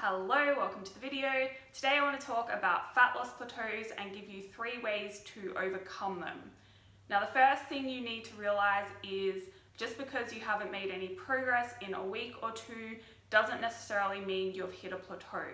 Hello, welcome to the video. Today I want to talk about fat loss plateaus and give you 3 ways to overcome them. Now the first thing you need to realize is just because you haven't made any progress in a week or two doesn't necessarily mean you've hit a plateau.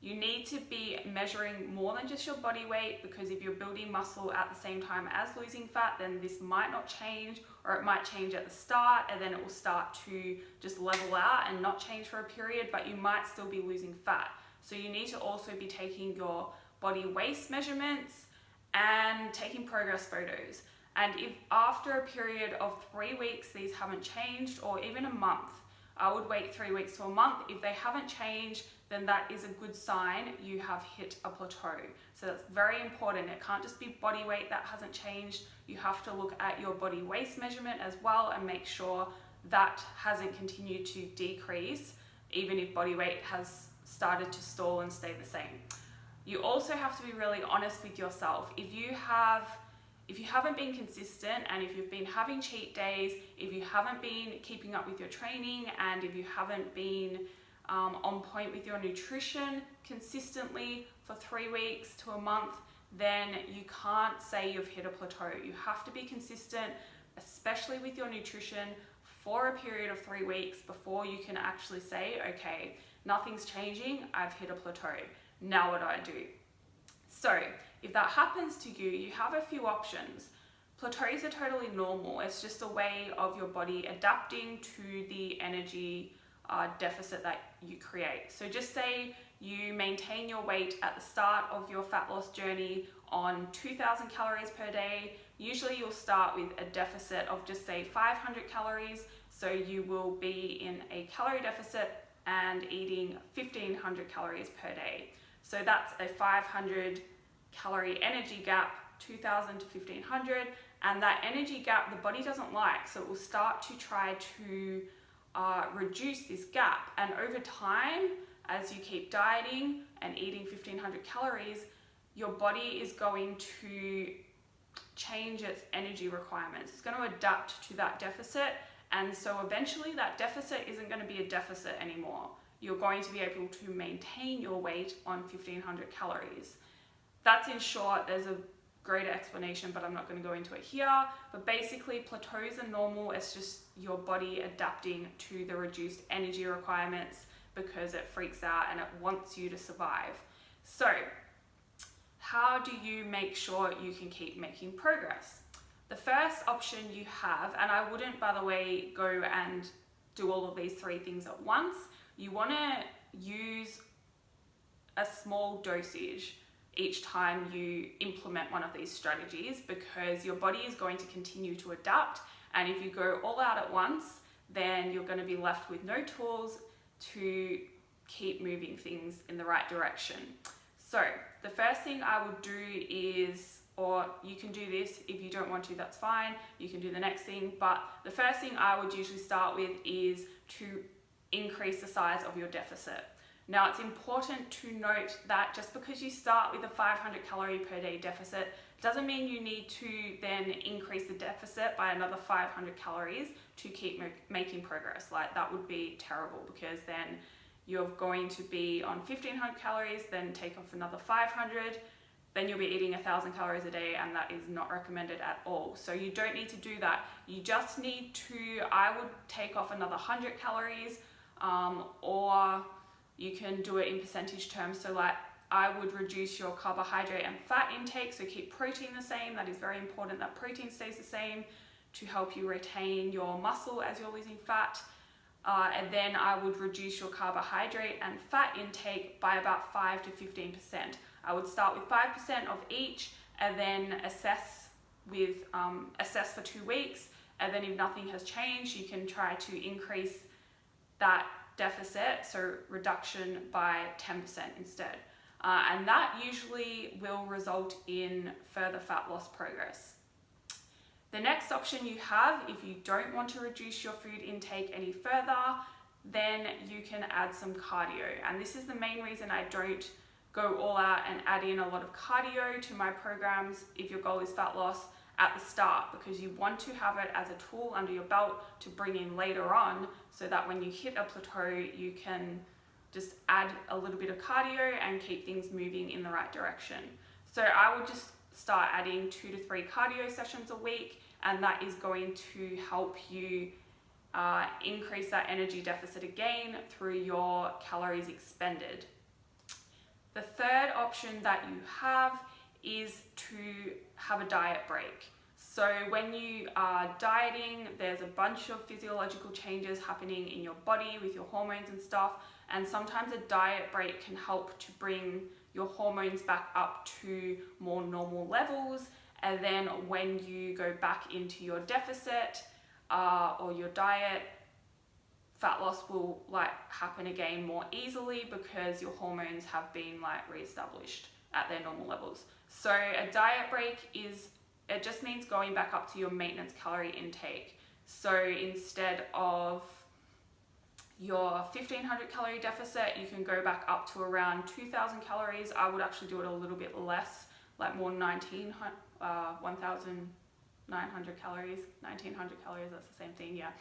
You need to be measuring more than just your body weight, because if you're building muscle at the same time as losing fat, then this might not change, or it might change at the start and then it will start to just level out and not change for a period, but you might still be losing fat. So you need to also be taking your body waist measurements and taking progress photos. And if after a period of 3 weeks these haven't changed, or even a month, I would wait 3 weeks to a month. If they haven't changed, then that is a good sign you have hit a plateau. So that's very important. It can't just be body weight that hasn't changed. You have to look at your body waist measurement as well and make sure that hasn't continued to decrease, even if body weight has started to stall and stay the same. You also have to be really honest with yourself. If you haven't been consistent, and if you've been having cheat days, if you haven't been keeping up with your training, and if you haven't been on point with your nutrition consistently for 3 weeks to a month, then you can't say you've hit a plateau. You have to be consistent, especially with your nutrition, for a period of 3 weeks before you can actually say, okay, nothing's changing, I've hit a plateau. Now what do I do? So if that happens to you, you have a few options. Plateaus are totally normal. It's just a way of your body adapting to the energy deficit that you create. So just say you maintain your weight at the start of your fat loss journey on 2,000 calories per day. Usually you'll start with a deficit of just say 500 calories. So you will be in a calorie deficit and eating 1,500 calories per day. So that's a 500 calorie energy gap, 2,000 to 1,500, and that energy gap the body doesn't like, so it will start to try to reduce this gap. And over time, as you keep dieting and eating 1,500 calories, your body is going to change its energy requirements. It's going to adapt to that deficit, and so eventually that deficit isn't going to be a deficit anymore. You're going to be able to maintain your weight on 1,500 calories. That's in short. There's a greater explanation, but I'm not going to go into it here. But basically, plateaus are normal. It's just your body adapting to the reduced energy requirements because it freaks out and it wants you to survive. So how do you make sure you can keep making progress? The first option you have, and I wouldn't, by the way, go and do all of these 3 things at once. You want to use a small dosage each time you implement one of these strategies, because your body is going to continue to adapt, and if you go all out at once, then you're going to be left with no tools to keep moving things in the right direction. So the first thing I would do is, or you can do this if you don't want to, that's fine, you can do the next thing, but the first thing I would usually start with is to increase the size of your deficit. Now it's important to note that just because you start with a 500 calorie per day deficit doesn't mean you need to then increase the deficit by another 500 calories to keep making progress. Like, that would be terrible, because then you're going to be on 1,500 calories, then take off another 500, then you'll be eating 1,000 calories a day, and that is not recommended at all. So you don't need to do that. You just need to, I would take off another 100 calories, or you can do it in percentage terms. So like, I would reduce your carbohydrate and fat intake, so keep protein the same. That is very important that protein stays the same to help you retain your muscle as you're losing fat. And then I would reduce your carbohydrate and fat intake by about 5 to 15%. I would start with 5% of each, and then assess for 2 weeks. And then if nothing has changed, you can try to increase that deficit, so reduction, by 10% instead. And that usually will result in further fat loss progress. The next option you have, if you don't want to reduce your food intake any further, then you can add some cardio. And this is the main reason I don't go all out and add in a lot of cardio to my programs if your goal is fat loss at the start, because you want to have it as a tool under your belt to bring in later on, so that when you hit a plateau, you can just add a little bit of cardio and keep things moving in the right direction. So I would just start adding 2 to 3 cardio sessions a week, and that is going to help you increase that energy deficit again through your calories expended. The third option that you have is to have a diet break. So when you are dieting, there's a bunch of physiological changes happening in your body with your hormones and stuff, and sometimes a diet break can help to bring your hormones back up to more normal levels, and then when you go back into your deficit or your diet, fat loss will happen again more easily because your hormones have been reestablished at their normal levels. So a diet break it just means going back up to your maintenance calorie intake. So instead of your 1500 calorie deficit, you can go back up to around 2000 calories. I would actually do it a little bit less, more 1900 calories, 1900 calories, that's the same thing, yeah.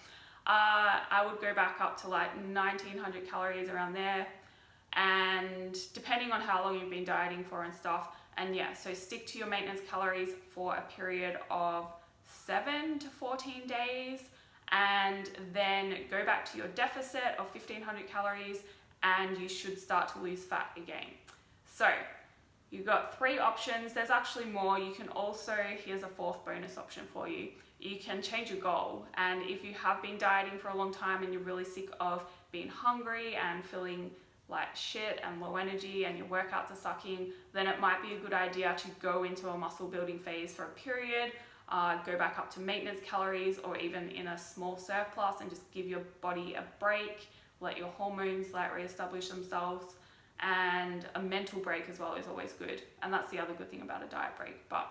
I would go back up to 1900 calories around there, and depending on how long you've been dieting for and stuff. And yeah, so stick to your maintenance calories for a period of 7 to 14 days, and then go back to your deficit of 1500 calories, and you should start to lose fat again. So you've got 3 options. There's actually more. You can also, here's a 4th bonus option for you. You can change your goal, and if you have been dieting for a long time and you're really sick of being hungry and feeling like shit and low energy and your workouts are sucking, then it might be a good idea to go into a muscle building phase for a period, go back up to maintenance calories or even in a small surplus, and just give your body a break, let your hormones reestablish themselves. And a mental break as well is always good, and that's the other good thing about a diet break. But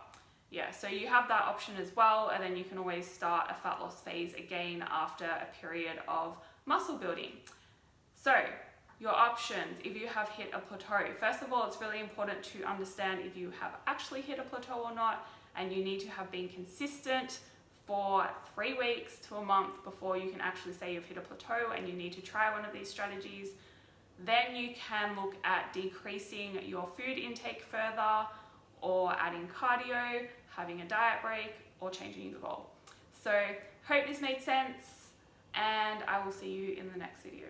yeah, so you have that option as well, and then you can always start a fat loss phase again after a period of muscle building. So your options, if you have hit a plateau, first of all, it's really important to understand if you have actually hit a plateau or not, and you need to have been consistent for 3 weeks to a month before you can actually say you've hit a plateau, and you need to try one of these strategies. Then you can look at decreasing your food intake further, or adding cardio, having a diet break, or changing your goal. So hope this made sense, and I will see you in the next video.